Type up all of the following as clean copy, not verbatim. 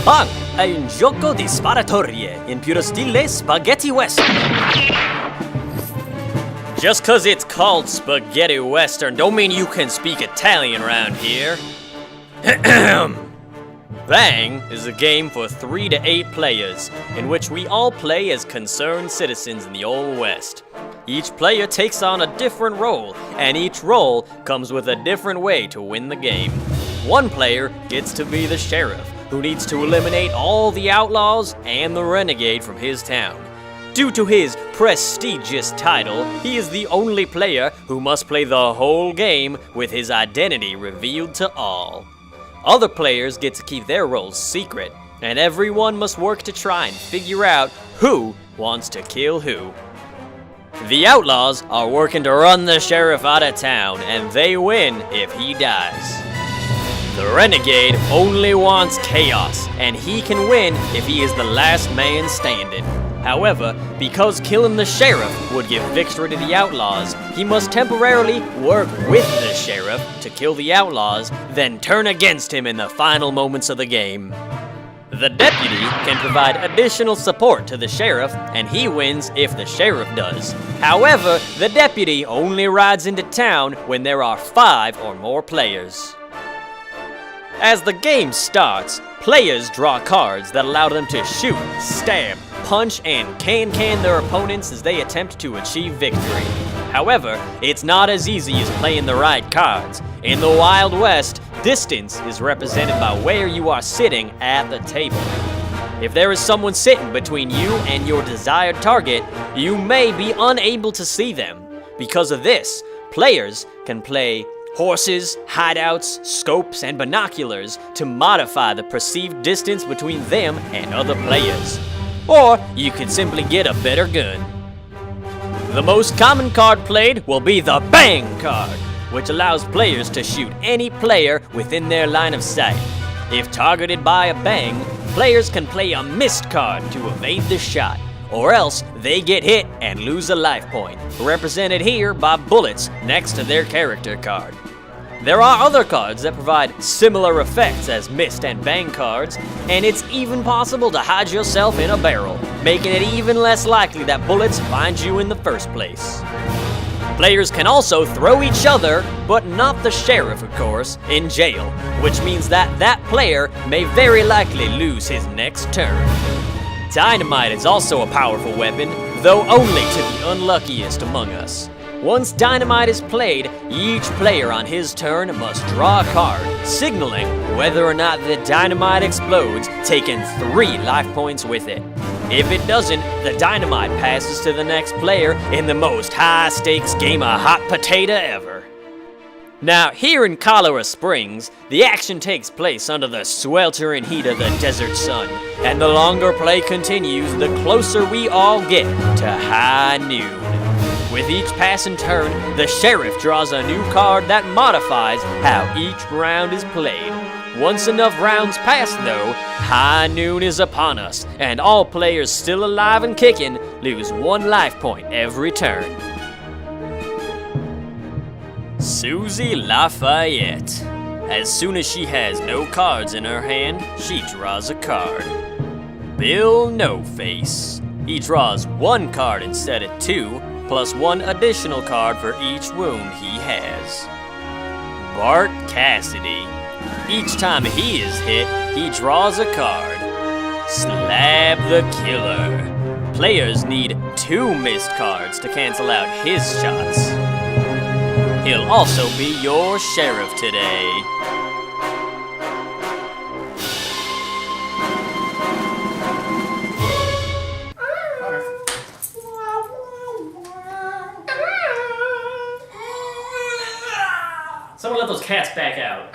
Bang! È un gioco di sparatorie in puro stile spaghetti western. Just cause it's called spaghetti western don't mean you can speak Italian around here. Bang is a game for 3 to 8 players, in which we all play as concerned citizens in the Old West. Each player takes on a different role, and each role comes with a different way to win the game. One player gets to be the sheriff, who needs to eliminate all the outlaws and the renegade from his town. Due to his prestigious title, he is the only player who must play the whole game with his identity revealed to all. Other players get to keep their roles secret, and everyone must work to try and figure out who wants to kill who. The Outlaws are working to run the sheriff out of town, and they win if he dies. The Renegade only wants chaos, and he can win if he is the last man standing. However, because killing the sheriff would give victory to the Outlaws, he must temporarily work with the sheriff to kill the Outlaws, then turn against him in the final moments of the game. The deputy can provide additional support to the sheriff, and he wins if the sheriff does. However, the deputy only rides into town when there are 5 or more players. As the game starts, players draw cards that allow them to shoot, stab, punch, and can their opponents as they attempt to achieve victory. However, it's not as easy as playing the right cards. In the Wild West, distance is represented by where you are sitting at the table. If there is someone sitting between you and your desired target, you may be unable to see them. Because of this, players can play horses, hideouts, scopes, and binoculars to modify the perceived distance between them and other players. Or you could simply get a better gun. The most common card played will be the Bang card, which allows players to shoot any player within their line of sight. If targeted by a bang, players can play a missed card to evade the shot, or else they get hit and lose a life point, represented here by bullets next to their character card. There are other cards that provide similar effects as missed and bang cards, and it's even possible to hide yourself in a barrel, making it even less likely that bullets find you in the first place. Players can also throw each other, but not the sheriff, of course, in jail, which means that player may very likely lose his next turn. Dynamite is also a powerful weapon, though only to the unluckiest among us. Once dynamite is played, each player on his turn must draw a card, signaling whether or not the dynamite explodes, taking 3 life points with it. If it doesn't, the dynamite passes to the next player in the most high-stakes game of hot potato ever. Now, here in Cholera Springs, the action takes place under the sweltering heat of the desert sun, and the longer play continues, the closer we all get to high noon. With each passing turn, the sheriff draws a new card that modifies how each round is played. Once enough rounds pass, though, high noon is upon us, and all players still alive and kicking lose 1 life point every turn. Susie Lafayette. As soon as she has no cards in her hand, she draws a card. Bill No Face. He draws 1 card instead of 2, plus 1 additional card for each wound he has. Bart Cassidy. Each time he is hit, he draws a card. Slab the Killer. Players need 2 missed cards to cancel out his shots. He'll also be your sheriff today. Someone let those cats back out.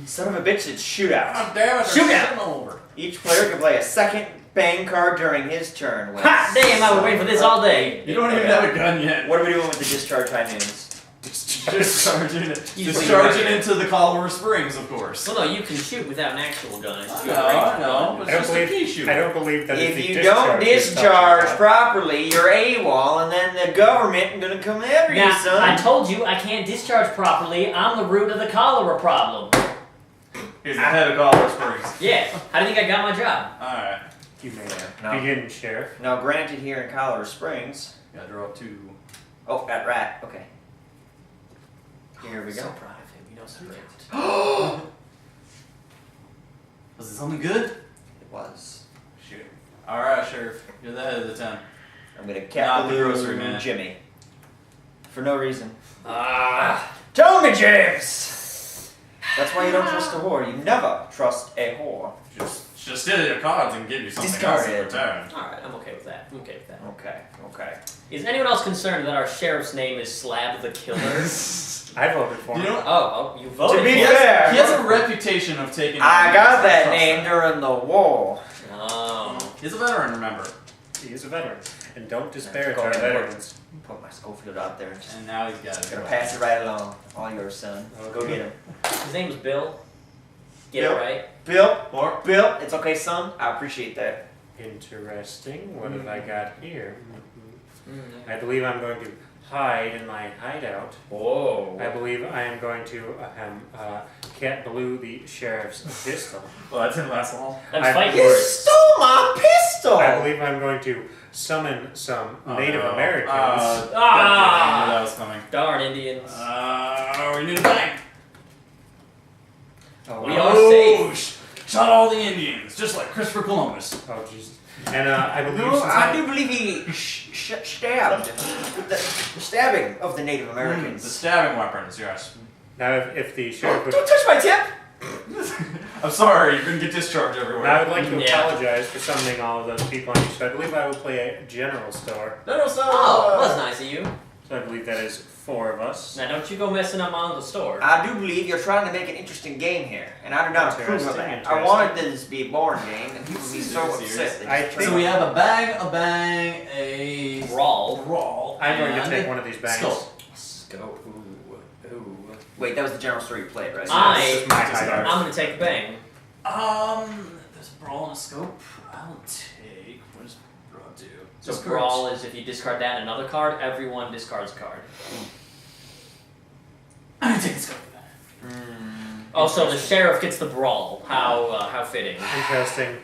Son of a bitch, it's shootout. Oh, damn it, Shootout! over. Each player can play a second bang card during his turn. Ha! Damn, I was waiting for this all day. You don't even have a gun yet. What are we doing with the discharge high noons? Discharging into the Cholera Springs, of course. Well, no, you can shoot without an actual gun. I know. It's just a pea shooter. I don't believe that If you don't discharge properly, you're AWOL, and then the government is gonna come after you, Now, son. I told you I can't discharge properly. I'm the root of the cholera problem. He's the head of Cholera Springs. Yeah. How do you think I got my job? Alright. You may No. begin, Sheriff. Now, granted, here in Cholera Springs. Gotta draw 2. Oh, that rat. Okay. Here we So go. proud of him. You know, so great. Was it something good? It was. Shoot. Alright, Sheriff. You're the head of the town. I'm gonna Not the grocery capitalize man. Jimmy. For no reason. Tell me, James. That's why you don't trust a whore. You never trust a whore. Just steal your cards and give you something Discard else in it. return. All right, I'm okay with that. I'm okay with that. Okay, okay. Is anyone else concerned that our sheriff's name is Slab the Killer? I voted for You him. know, Oh, you voted. To be for it? fair, he has a reputation of taking. I got that trust name him. during the war. Oh. He's a veteran, remember? He is a veteran. And don't disparage Go our ahead. veterans. Put my Schofield out there and just And now he's got it. gonna pass it right along. All yours, son. Go get him. His name was Bill. Get Bill? it right. Bill, Or Bill, it's okay, son. I appreciate that. Interesting. What have I got here? Mm. I believe I'm going to hide in my hideout. Whoa. I believe I am going to Cat Blue the sheriff's pistol. well, that didn't last long. That's I- fighting You words. stole my pistol! I believe I'm going to summon some Native Americans. I knew that was coming. Darn Indians. We need a bank. Oh, We are safe. Shot all the Indians, just like Christopher Columbus. Oh, jeez. And I believe No, since I do believe he stabbed with the stabbing of the Native The Americans. stabbing weapons, yes. now if the sheriff would, Don't touch my tip! I'm sorry, you're gonna get discharged everywhere. I would like to Yeah. apologize for summoning all of those people on you. So I believe I will play a general store. No, no, stop. Oh, that's nice of you. So I believe that is 4 of us. Now, don't you go messing up my uncle's store. I do believe you're trying to make an interesting game here, and I do not approve of that. I Interesting. wanted this to be a boring game, and people would be so Serious? upset. They I just think- So we have a bang, a Brawl. brawl. I'm going to and take one of these bags. skull. Go. Ooh. Wait, that was the general story you played, right? I- My hideout. I'm gonna take the bang. There's a brawl and a scope. I'll take. What does brawl do? So Discards. brawl is if you discard that and another card, everyone discards a card. I'm gonna take the scope. Also, the sheriff gets the brawl. How fitting. Interesting.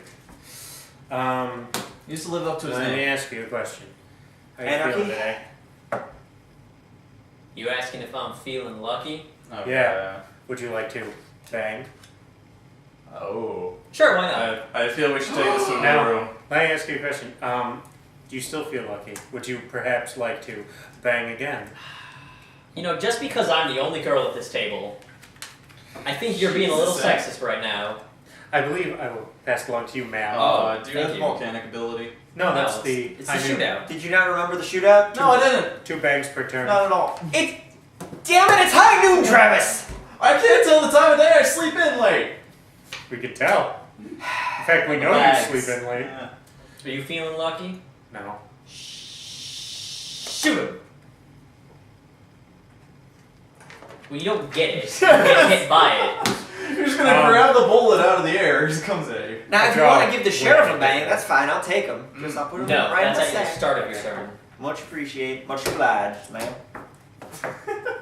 He used to live up to his Let me name. ask you a question. How are you Anarchy? feeling today? You asking if I'm feeling lucky? Okay. Yeah. Would you like to bang? Oh. Sure, why not? I feel we should take this to the Now, room. let me ask you a question. Do you still feel lucky? Would you perhaps like to bang again? You know, just because I'm the only girl at this table, I think you're being a little Jesus. sexist right now. I believe I will pass it along to you, ma'am. Do you thank have you. volcanic ability? No, No, that's it's the I knew. shootout. Did you not remember the shootout? No, I didn't. 2 bangs per turn. Not at all. Damn it, it's high noon, Travis! I can't tell the time of day. I sleep in late. We could tell. In fact, we know Relax. you sleep in late. Yeah. Are you feeling lucky? No. Shoot him! Well, you don't get it. You get hit by it. You're just gonna grab the bullet out of the air. It just comes at you. Now, if you Draw. want to give the sheriff a Wait. bang, that's fine. I'll take him. Just I'll put him No, right in that's the at the sack. start of your turn. Much appreciated. Much obliged, man.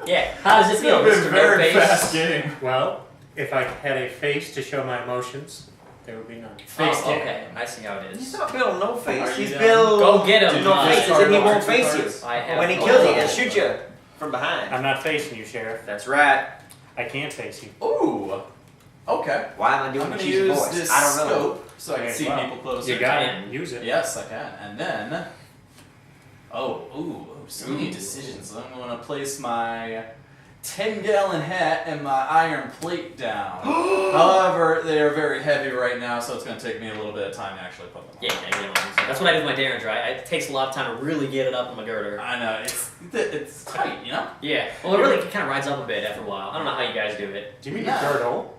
Yeah, how does it feel, It's been Mr. a very No fast Face? game. Well, if I had a face to show my emotions, there would be none. Oh, okay, I see how it He's is. not Bill No Face. Are He's you Bill. Go get him. Did No you Face, discard as in he all won't your face you. cards? I have When he no kills you, idea. he'll shoot you from behind. I'm not facing you, Sheriff. That's right. I can't face you. Ooh. Okay. Why am I I'm doing the gonna cheesy use voice? this I don't know. scope so I can Okay, see well, people closer. You got can. it. Use it. Yes, I can. And then. So many decisions. I'm gonna place my 10-gallon hat and my iron plate down. However, they are very heavy right now, so it's gonna take me a little bit of time to actually put them on. Yeah, you know, that's what I do with my derringer. It takes a lot of time to really get it up in my girder. I know, it's tight, you know? Yeah, well, it really kind of rides up a bit after a while. I don't know how you guys do it. Do you mean Yeah. the girdle?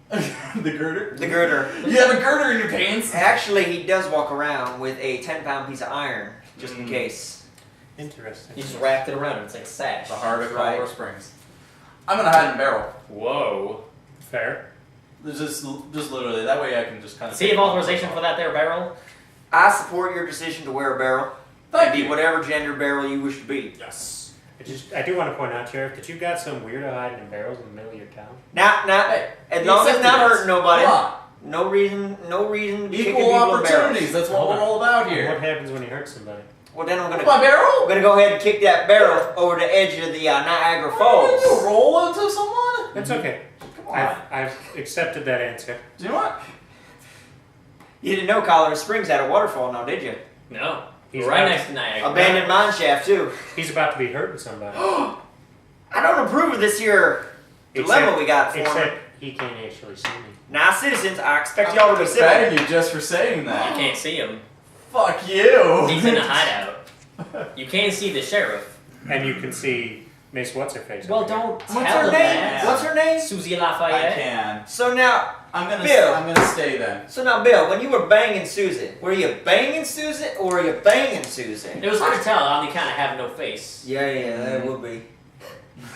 The girder? The girder. You have a girder in your pants? Actually, he does walk around with a 10-pound piece of iron, just in case. Interesting. You just wrapped it around him. It's like a sash. The heart of Right. Cholera Springs. I'm gonna hide in a barrel. Whoa. Fair. Just literally, that way I can just kind of... See, you have authorization for that there barrel? I support your decision to wear a barrel. Thank and be you. whatever gender barrel you wish to be. Yes. I do want to point out, Sheriff, that you got some weirdo hiding in barrels in the middle of your town. As long as it's not hurting nobody. Come on. No reason to be kicking Equal people in opportunities. barrels. That's what we're all about What here. happens when you hurt somebody? Well, then I'm My gonna barrel? go ahead and kick that barrel over the edge of the Niagara Did Falls. you roll into someone? It's okay. Come on. I've accepted that answer. Do you know what? You didn't know Cholera Springs had a waterfall now, did you? No. He's Right not- next to Niagara. Abandoned mine shaft too. He's about to be hurting somebody. I don't approve of this here dilemma we got for him. Except he can't actually see me. Now, citizens, I expect y'all to be civil. Begging you just for saying You that. can't see him. Fuck you. He's in a hideout. You can't see the sheriff. And you can see Miss What's-Her-Face. Well, over there. don't What's tell her him name? that. What's her name? Susie I Lafayette. can. So now, I'm Bill. gonna stay then. Bill, when you were banging Susan, were you banging Susan or were you banging Susan? It was hard to tell. I only kind of have no face. Yeah, that would be.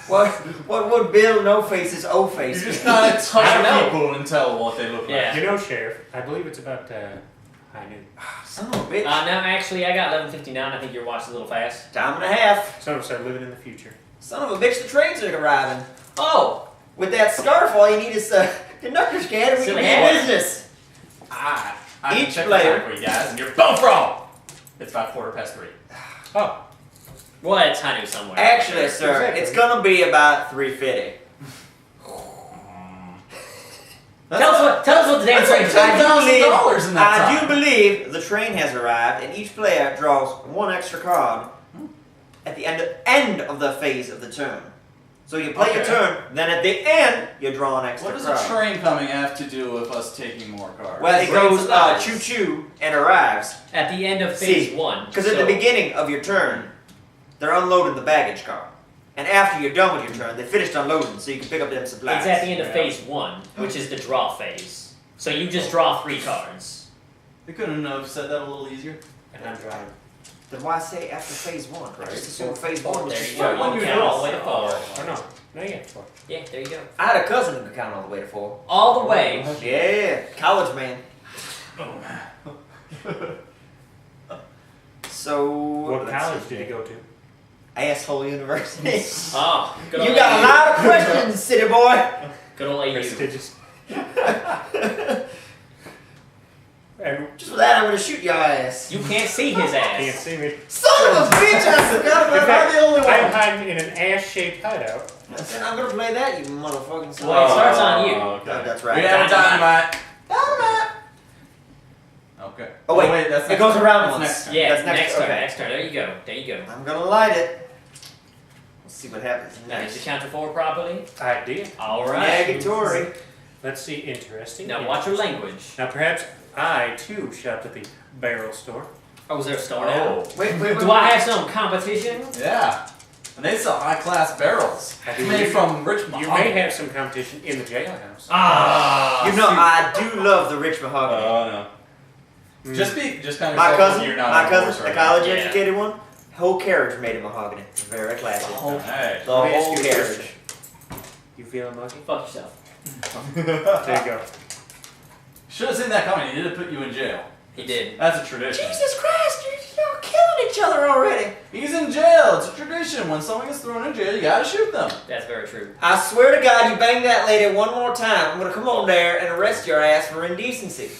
What would Bill No Face's O face? You just be? gotta I touch don't know. people and tell what they look Yeah. like. You know, Sheriff, I believe it's about high noon. Son of a bitch. No, actually, I got 11:59. I think your watch is a little fast. Time and a half. Some of us are living in the future. Son of a bitch, the trains are arriving. Oh! With that scarf, all you need is a conductor's can and we can Silly be in hat. business. I Each can check player- the time for you guys, and you're both wrong. It's about 3:15. Oh, Well, it's honey somewhere. Actually, sir, Exactly. it's gonna be about 3:50. Tell us what the damn That's like train's $10,000 in that I time. do believe the train has arrived, and each player draws one extra card at the end of the phase of the turn. So you play your Okay. turn, then at the end you draw an extra What does card. a train coming have to do with us taking more cards? Well, it Brings goes us. choo-choo and arrives. At the end of phase See, 1. Because at the beginning of your turn, they're unloading the baggage car. And after you're done with your turn, they finished unloading, so you can pick up them supplies. It's at the end of Yeah. phase 1, which is the draw phase. So you just draw 3 cards. They couldn't have said that a little easier. and I'm driving. Then why say after phase 1? Right. Just assume phase 1 was There just you go. one. You count all the way to 4. Oh, no. No, yeah, 4. Yeah, there you go. I had a cousin who could count all the way to 4. All the way. Yeah, college man. So What let's college see. did you go to? Asshole University. Oh, good old You got a AU. lot of questions, city boy. Good old AU. Prestigious. And Just for that, I'm gonna shoot your ass. You can't see his can't ass. see me. Son of a bitch! I forgot In about fact, I'm the only I'm one. hiding in an ass-shaped hideout. Then I'm gonna play that, you motherfucking son. Well, it starts on you. Okay. Oh, that's We right. have dynamite. Dynamite. Okay. Oh wait, that's it next goes turn. around That's once. next turn. Yeah, That's next, next- turn. okay. Next turn. There you go. There you go. I'm gonna light it. Let's see what happens Now, did you next. count to 4 properly? I did. All right. Negatory. Let's see, interesting. Now watch your language. Now perhaps I too shopped at the barrel store. Oh, is there a store now? Oh. Wait. Do I have some competition? Yeah. And they sell high-class barrels I do. made from rich You mahogany. may have some competition in the jailhouse. Ah. You know, I do love the rich mahogany. Oh no. Mm. Just kind of my yourself cousin, when you're not my on cousin, horse the right college Yeah. educated one, whole carriage made of mahogany. Very classy. The whole- now. Hey. The Let me ask whole you a carriage. question. You feeling lucky? Fuck yourself. There you go. Should have seen that coming. He did put you in jail. He did. That's a tradition. Jesus Christ, you're killing each other already. He's in jail. It's a tradition. When someone gets thrown in jail, you gotta shoot them. That's very true. I swear to God, you bang that lady one more time, I'm gonna come on there and arrest your ass for indecency.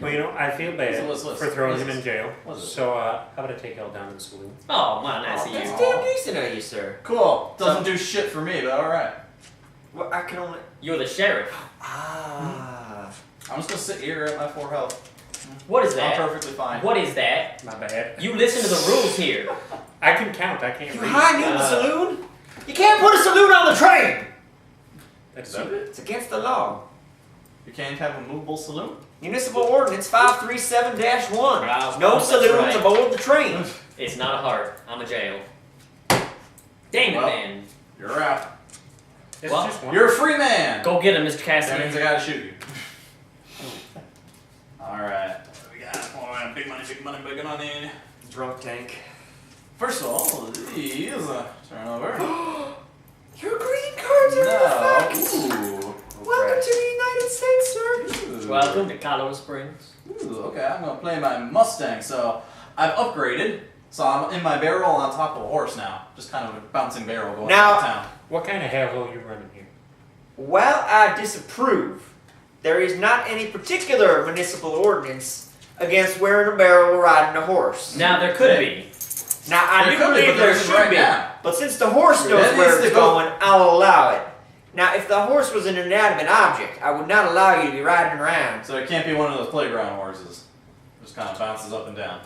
Well, you know, I feel bad Listen. for throwing him in jail. What's it? So, how about I take y'all down to the saloon? Oh, my nice Oh, of that's you. damn decent of you, sir. Cool. Doesn't do shit for me, but all right. Well, I can only. You're the sheriff. Ah. I'm just gonna sit here at my 4 health. What is I'm that? perfectly fine. What is that? My bad. You listen to the rules here. I can count. I can't You read. high noon the saloon? You can't put a saloon on the train! That's Is that it? It's against the law. You can't have a movable saloon? Municipal Ordinance 537-1. Wow, No that's saloons right. aboard the train. It's not a heart. I'm a jail. Dang it, Well. man. You're out. It's Well, just one. You're a free man. Go get him, Mr. That Cassidy. means I gotta shoot you. Alright. What do we got? Oh, big money, big money, big money. Drunk tank. First of all, these turn over. Your green cards are in effect. Ooh. Welcome to the United States, sir. Ooh. Welcome to Cholera Springs. Ooh, okay, I'm gonna play my Mustang. So I've upgraded So I'm in my barrel on top of a horse now. Just kind of a bouncing barrel going Now- around town. What kind of hellhole you running here? While I disapprove, there is not any particular municipal ordinance against wearing a barrel or riding a horse. Now there could be. Now, I There do could be, believe but there there isn't should right be, now. but since the horse knows That where needs it's to go. going, I'll allow it. Now, if the horse was an inanimate object, I would not allow you to be riding around. So it can't be one of those playground horses. Just kind of bounces up and down.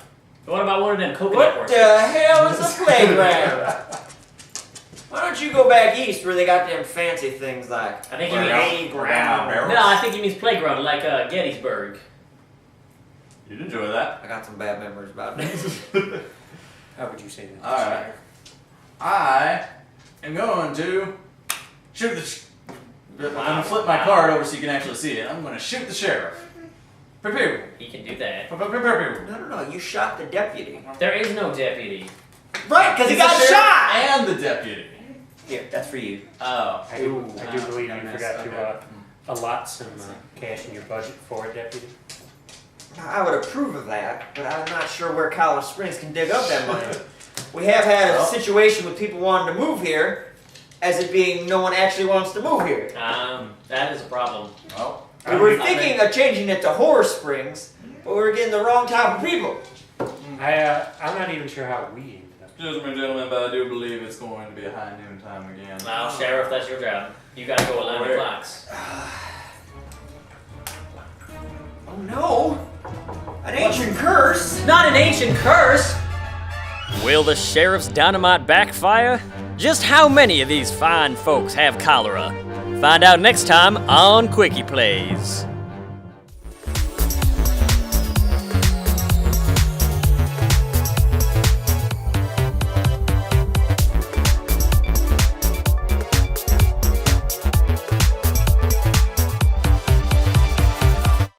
What about one of them coconut What horses? the hell is a playground? Why don't you go back east where they got them fancy things like I think you Or mean down- playground? or down No, I think he means playground, like Gettysburg. You'd enjoy that. I got some bad memories about that. How would you say that? All right. I am going to shoot the. I'm gonna flip my card over so you can actually see it. I'm gonna shoot the sheriff. Pew He can do that. pew. Pew pew pew pew. No, you shot the deputy. There is no deputy. Right, because he He's the got sheriff shot! and the deputy. Here, that's for you. Oh. I do believe I you missed, forgot okay. to allot some cash in your budget for a deputy. Now, I would approve of that, but I'm not sure where Cholera Springs can dig up that money. We have had a Well. situation with people wanting to move here, as it being no one actually wants to move here. That is a problem. Well, We were thinking of changing it to Horse Springs, but we were getting the wrong type of people. I'm not even sure how we ended up. excuse me, gentlemen, but I do believe it's going to be a high noon time again. Now, Sheriff, that's your job. You gotta go align the Where? clocks. Oh no! An ancient curse! Not an ancient curse! Will the sheriff's dynamite backfire? Just how many of these fine folks have cholera? Find out next time on Quickie Plays.